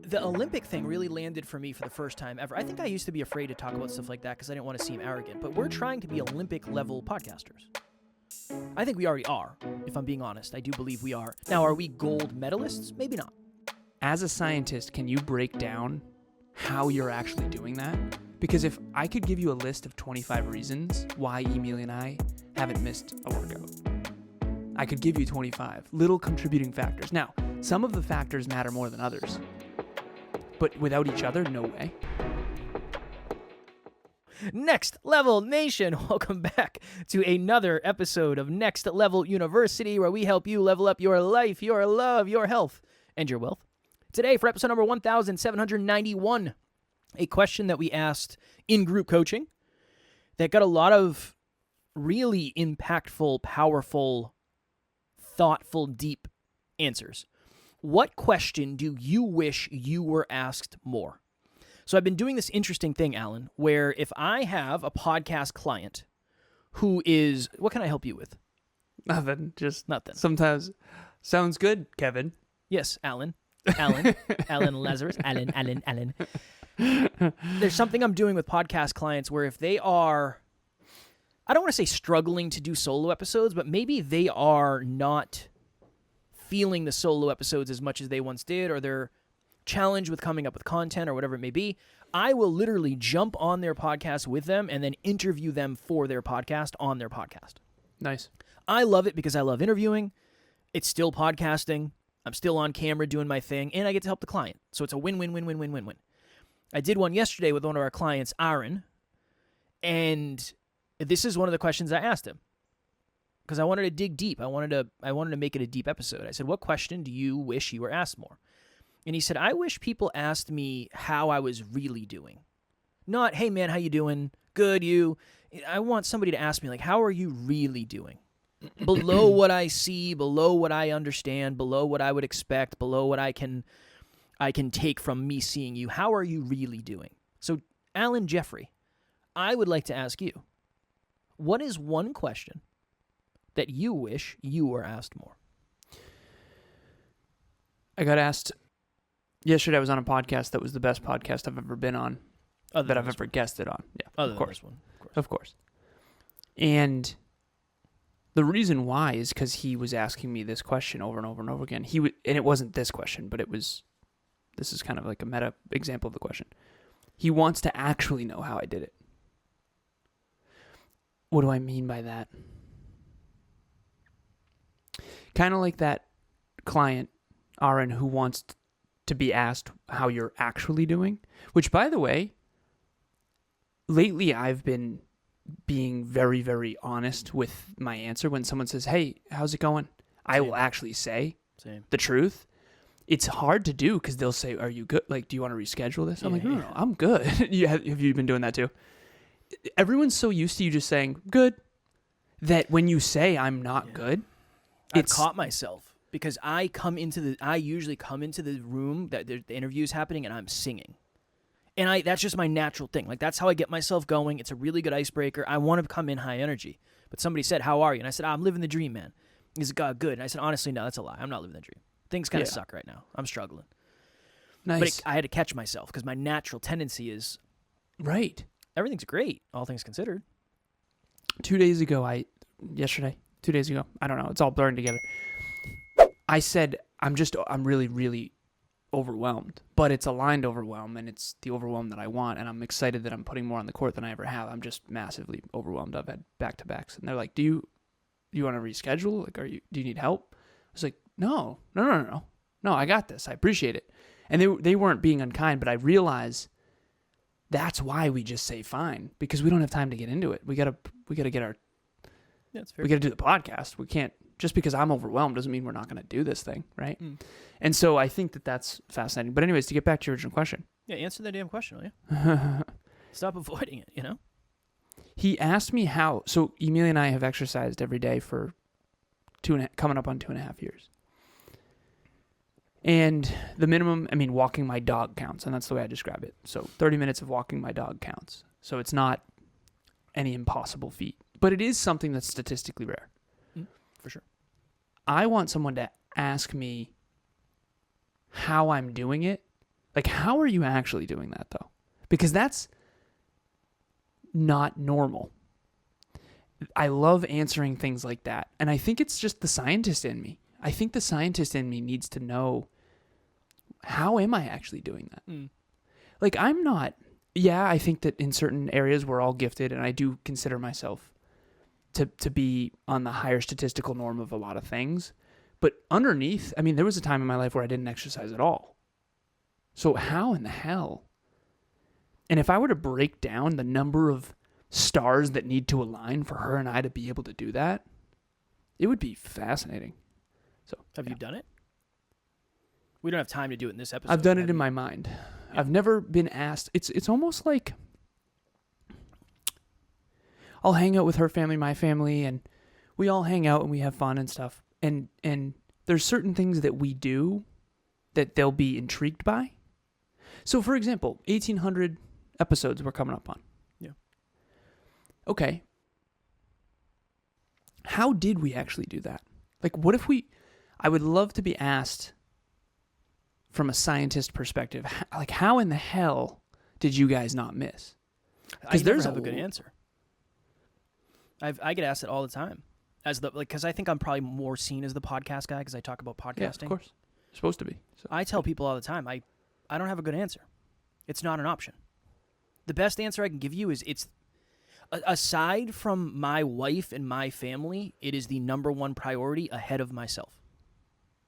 The Olympic thing really landed for me for the first time ever. I think I used to be afraid to talk about stuff like that because I didn't want to seem arrogant, but we're trying to be Olympic-level podcasters. I think we already are, if I'm being honest. I do believe we are. Now, are we gold medalists? Maybe not. As a scientist, can you break down how you're actually doing that? Because if I could give you a list of 25 reasons why Emily and I haven't missed a workout, I could give you 25 little contributing factors. Now, some of the factors matter more than others, but without each other, no way. Next Level Nation, welcome back to another episode of Next Level University, where we help you level up your life, your love, your health, and your wealth. Today, for episode number 1791, a question that we asked in group coaching that got a lot of really impactful, powerful, thoughtful, deep answers. What question do you wish you were asked more? So I've been doing this interesting thing, Alan, where if I have a podcast client who is, what can I help you with? Nothing, just nothing. Sometimes sounds good, Kevin. Yes, Alan, Lazaros, Alan. There's something I'm doing with podcast clients where if they are, I don't want to say struggling to do solo episodes, but maybe they are not feeling the solo episodes as much as they once did, or they're challenged with coming up with content or whatever it may be, I will literally jump on their podcast with them and then interview them for their podcast on their podcast. Nice. I love it because I love interviewing. It's still podcasting. I'm still on camera doing my thing, and I get to help the client. So it's a win-win-win-win-win-win-win. I did one yesterday with one of our clients, Aaron, and this is one of the questions I asked him because I wanted to dig deep. I wanted to make it a deep episode. I said, what question do you wish you were asked more? And he said, I wish people asked me how I was really doing. Not, hey, man, how you doing? Good, you. I want somebody to ask me, like, how are you really doing? Below what I see, below what I understand, below what I would expect, below what I can take from me seeing you. How are you really doing? So, Alan Jeffrey, I would like to ask you, what is one question that you wish you were asked more? I got asked yesterday. I was on a podcast that was the best podcast I've ever been on, that I've ever guested on. Yeah, of course. Of course. And the reason why is because he was asking me this question over and over and over again. And it wasn't this question, but this is kind of like a meta example of the question. He wants to actually know how I did it. What do I mean by that? Kind of like that client, Aaron, who wants to be asked how you're actually doing, which, by the way, lately I've been being very, very honest with my answer. When someone says, hey, how's it going? I will actually say the truth. It's hard to do because they'll say, are you good? Like, do you want to reschedule this? I'm like, no, I'm good. Have you been doing that too? Everyone's so used to you just saying good that when you say I'm not good, I've caught myself because I usually come into the room that the interview is happening and I'm singing. And that's just my natural thing. Like, that's how I get myself going. It's a really good icebreaker. I want to come in high energy. But somebody said, how are you? And I said, I'm living the dream, man. He's like, good. And I said, honestly, no, that's a lie. I'm not living the dream. Things kind of suck right now. I'm struggling. Nice. But I had to catch myself because my natural tendency is, right, everything's great, all things considered. 2 days ago, I don't know, it's all blurring together. I said, I'm really, really overwhelmed, but it's aligned overwhelm, and it's the overwhelm that I want, and I'm excited that I'm putting more on the court than I ever have. I'm just massively overwhelmed. I've had back-to-backs, and they're like, do you want to reschedule? Like, do you need help? I was like, no, I got this. I appreciate it. And they weren't being unkind, but I realize that's why we just say fine, because we don't have time to get into it. We gotta get our. Yeah, that's fair. We gotta do the podcast. We can't, just because I'm overwhelmed doesn't mean we're not gonna do this thing, right? And so I think that's fascinating. But anyways, to get back to your original question. Yeah, answer that damn question, will you? Stop avoiding it. He asked me how. So Emilia and I have exercised every day for coming up on 2.5 years. And the minimum, walking my dog counts, and that's the way I describe it. So 30 minutes of walking my dog counts. So it's not any impossible feat, but it is something that's statistically rare. For sure. I want someone to ask me how I'm doing it. Like, how are you actually doing that, though? Because that's not normal. I love answering things like that. And I think it's just the scientist in me. I think the scientist in me needs to know, how am I actually doing that? Like, I'm not... Yeah, I think that in certain areas we're all gifted, and I do consider myself to be on the higher statistical norm of a lot of things. But underneath, I mean, there was a time in my life where I didn't exercise at all. So how in the hell? And if I were to break down the number of stars that need to align for her and I to be able to do that, it would be fascinating. So, have you done it? We don't have time to do it in this episode. I've done it in my mind. Yeah. I've never been asked. It's almost like I'll hang out with her family, my family, and we all hang out and we have fun and stuff. And there's certain things that we do that they'll be intrigued by. So, for example, 1,800 episodes we're coming up on. Yeah. Okay. How did we actually do that? Like, what if I would love to be asked from a scientist perspective, like, how in the hell did you guys not miss? Because there's a good answer. I get asked it all the time, because I think I'm probably more seen as the podcast guy because I talk about podcasting. Yeah, of course, you're supposed to be. So. I tell people all the time, I don't have a good answer. It's not an option. The best answer I can give you is aside from my wife and my family, it is the number one priority ahead of myself.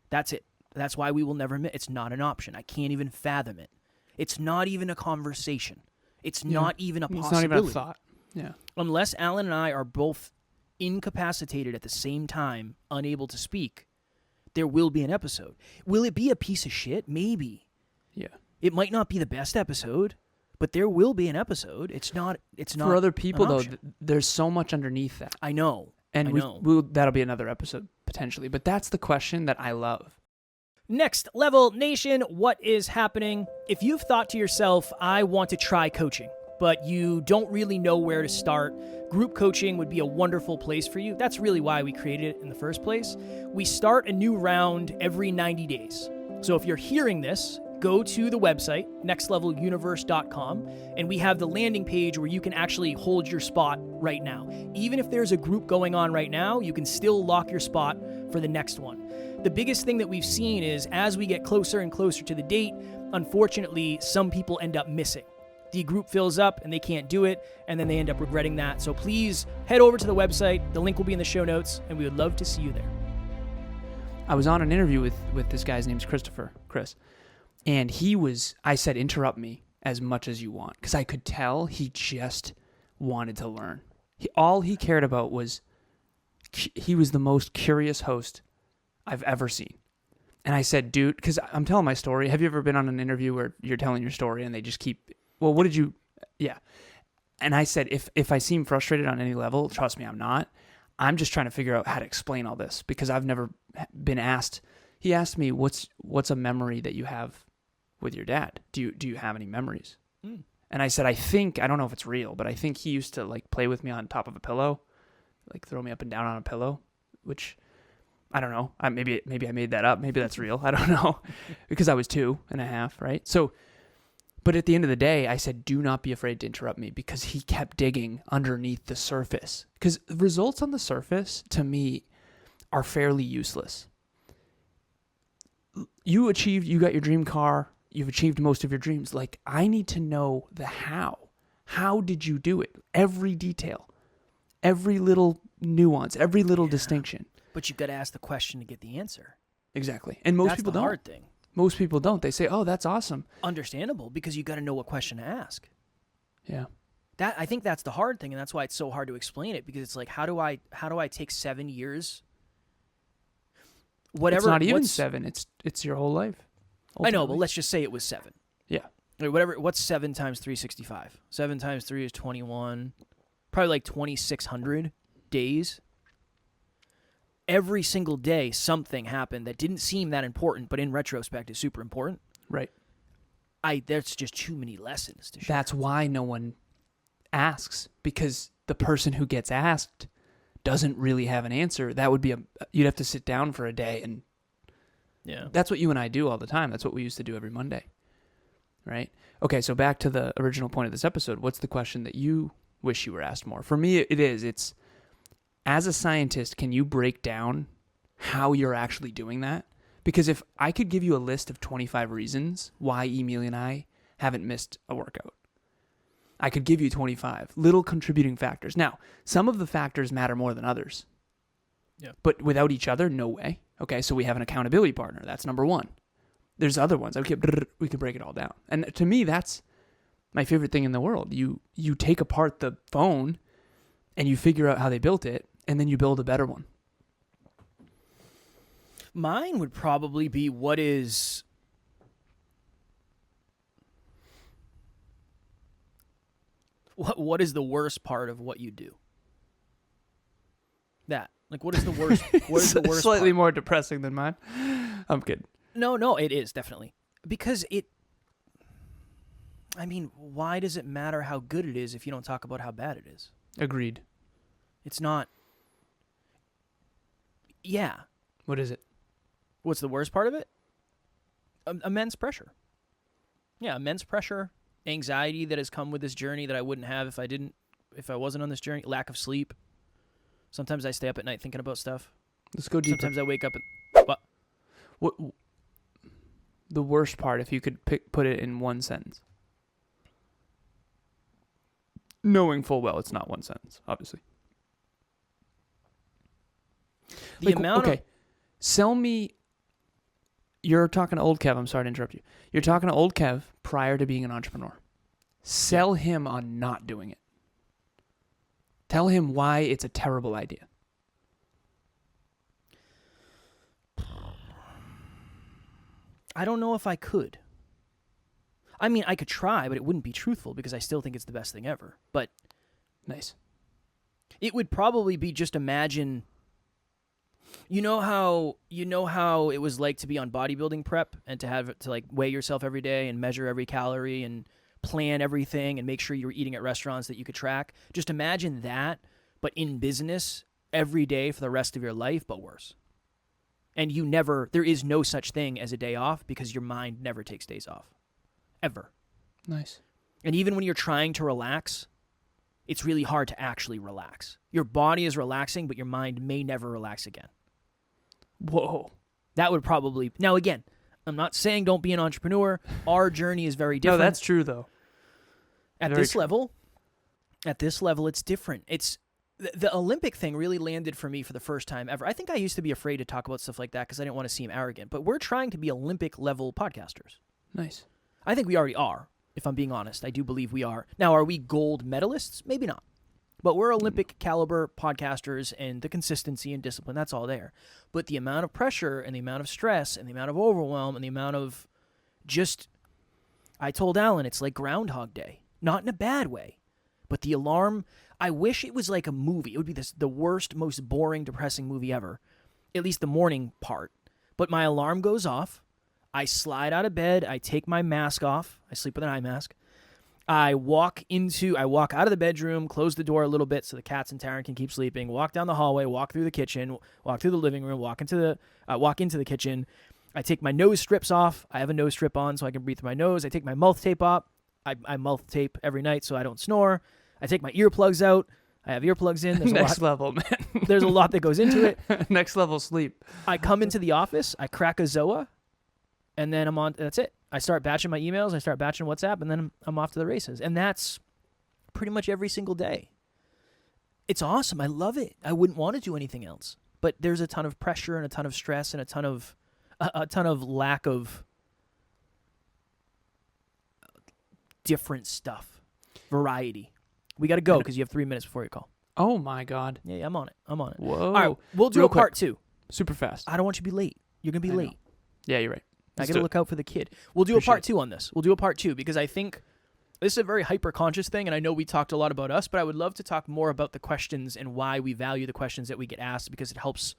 That's it. That's why we will never admit it's not an option. I can't even fathom it. It's not even a conversation. It's not even a possibility. It's not even a thought. Yeah. Unless Alan and I are both incapacitated at the same time, unable to speak, there will be an episode. Will it be a piece of shit? Maybe. Yeah. It might not be the best episode, but there will be an episode. It's not for other people though. There's so much underneath that. I know. And that'll be another episode potentially. But that's the question that I love. Next Level Nation, what is happening? If you've thought to yourself, I want to try coaching, but you don't really know where to start, group coaching would be a wonderful place for you. That's really why we created it in the first place. We start a new round every 90 days. So if you're hearing this, go to the website, nextleveluniverse.com, and we have the landing page where you can actually hold your spot right now. Even if there's a group going on right now, you can still lock your spot for the next one. The biggest thing that we've seen is as we get closer and closer to the date, unfortunately, some people end up missing. The group fills up and they can't do it, and then they end up regretting that. So please head over to the website. The link will be in the show notes, and we would love to see you there. I was on an interview with this guy's name's Chris. And I said, interrupt me as much as you want. Because I could tell he just wanted to learn. All he cared about was, he was the most curious host I've ever seen. And I said, dude, because I'm telling my story. Have you ever been on an interview where you're telling your story and they just keep, well, what did you, yeah. And I said, if I seem frustrated on any level, trust me, I'm not. I'm just trying to figure out how to explain all this because I've never been asked. He asked me, what's a memory that you have with your dad? Do you have any memories? And I said, I don't know if it's real, but I think he used to like play with me on top of a pillow, like throw me up and down on a pillow, which I don't know. Maybe I made that up. Maybe that's real. I don't know because I was 2.5, right? So, but at the end of the day, I said, do not be afraid to interrupt me because he kept digging underneath the surface because results on the surface to me are fairly useless. You got your dream car. You've achieved most of your dreams. Like, I need to know the how. How did you do it? Every detail, every little nuance, every little distinction. But you've got to ask the question to get the answer. Exactly. And most people don't. That's the hard thing. Most people don't. They say, oh, that's awesome. Understandable, because you got to know what question to ask. Yeah. I think that's the hard thing, and that's why it's so hard to explain it, because it's like, how do I take 7 years? Whatever. It's not even 7. It's your whole life. Ultimately. I know, but let's just say it was 7. Yeah. Whatever. What's 7 times 365? 7 times 3 is 21. Probably like 2,600 days. Every single day, something happened that didn't seem that important, but in retrospect is super important. Right. There's just too many lessons to share. That's why no one asks, because the person who gets asked doesn't really have an answer. That would be you'd have to sit down for a day, and yeah, that's what you and I do all the time. That's what we used to do every Monday. right? Okay, so back to the original point of this episode. What's the question that you wish you were asked more? For me, it's as a scientist, can you break down how you're actually doing that? Because if I could give you a list of 25 reasons why Emilio and I haven't missed a workout, I could give you 25 little contributing factors. Now, some of the factors matter more than others. Yeah. But without each other, no way. Okay, so we have an accountability partner. That's number one. There's other ones. Okay, we can break it all down. And to me, that's my favorite thing in the world. You take apart the phone and you figure out how they built it, and then you build a better one. Mine would probably be what is the worst part of what you do? That. Like, what is the worst? What is the worst? Slightly part? more depressing than mine. I'm kidding. No, it is definitely because it. I mean, why does it matter how good it is if you don't talk about how bad it is? Agreed. It's not. Yeah. What is it? What's the worst part of it? Immense pressure. Yeah, immense pressure, anxiety that has come with this journey that I wouldn't have if I wasn't on this journey. Lack of sleep. Sometimes I stay up at night thinking about stuff. Let's go deeper. Sometimes I wake up and What the worst part, if you could put it in one sentence? Knowing full well it's not one sentence, obviously. the amount of Sell me. You're talking to old Kev. I'm sorry to interrupt you. You're talking to old Kev prior to being an entrepreneur. Sell him on not doing it. Tell him why it's a terrible idea. I don't know if I could. I mean, I could try, but it wouldn't be truthful because I still think it's the best thing ever. But Nice. it would probably be just imagine. You know how it was like to be on bodybuilding prep and to have to like weigh yourself every day and measure every calorie and plan everything and make sure you were eating at restaurants that you could track. Just imagine that, but in business every day for the rest of your life, but worse. And there is no such thing as a day off because your mind never takes days off. Ever. Nice. And even when you're trying to relax, it's really hard to actually relax. Your body is relaxing, but your mind may never relax again. Whoa. That would probably... Now, again, I'm not saying don't be an entrepreneur. Our journey is very different. No, that's true, though. At this level, it's different. It's the Olympic thing really landed for me for the first time ever. I think I used to be afraid to talk about stuff like that because I didn't want to seem arrogant. But we're trying to be Olympic-level podcasters. Nice. I think we already are, if I'm being honest. I do believe we are. Now, are we gold medalists? Maybe not. But we're Olympic-caliber podcasters, and the consistency and discipline, that's all there. But the amount of pressure and the amount of stress and the amount of overwhelm and the amount of just... I told Alan, it's like Groundhog Day. Not in a bad way. But the alarm... I wish it was like a movie. It would be the worst, most boring, depressing movie ever. At least the morning part. But my alarm goes off. I slide out of bed. I take my mask off. I sleep with an eye mask. I walk out of the bedroom, close the door a little bit so the cats and Taryn can keep sleeping, walk down the hallway, walk through the kitchen, walk through the living room, walk into the kitchen. I take my nose strips off. I have a nose strip on so I can breathe through my nose. I take my mouth tape off. I mouth tape every night so I don't snore. I take my earplugs out. I have earplugs in. There's Next level, man. There's a lot that goes into it. Next level sleep. I come into the office. I crack a Zoa. And then I'm on. That's it. I start batching my emails. I start batching WhatsApp, and then I'm off to the races. And that's pretty much every single day. It's awesome. I love it. I wouldn't want to do anything else. But there's a ton of pressure and a ton of stress and a ton of lack of different stuff, variety. We got to go because you have 3 minutes before your call. Oh my God. Yeah, I'm on it. Whoa. All right, we'll do Real a part quick. 2. Super fast. I don't want you to be late. You're gonna be late. Yeah, you're right. I got to look out for the kid. We'll do a part 2 on this. We'll do a part 2 because I think this is a very hyper-conscious thing, and I know we talked a lot about us, but I would love to talk more about the questions and why we value the questions that we get asked because it helps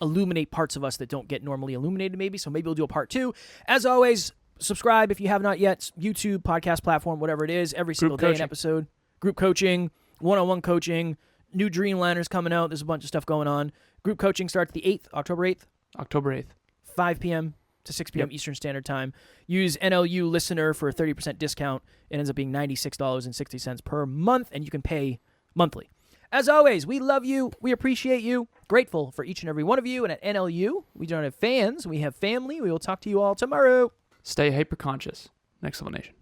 illuminate parts of us that don't get normally illuminated maybe. So maybe we'll do a part 2. As always, subscribe if you have not yet. YouTube, podcast platform, whatever it is. Every single day an episode. Group coaching, one-on-one coaching, new Dreamliners coming out. There's a bunch of stuff going on. Group coaching starts the 8th, October 8th. October 8th. 5 p.m. to 6 p.m. Eastern Standard Time. Use NLU Listener for a 30% discount. It ends up being $96.60 per month, and you can pay monthly. As always, we love you. We appreciate you. Grateful for each and every one of you. And at NLU, we don't have fans. We have family. We will talk to you all tomorrow. Stay hyper conscious. Next Level Nation.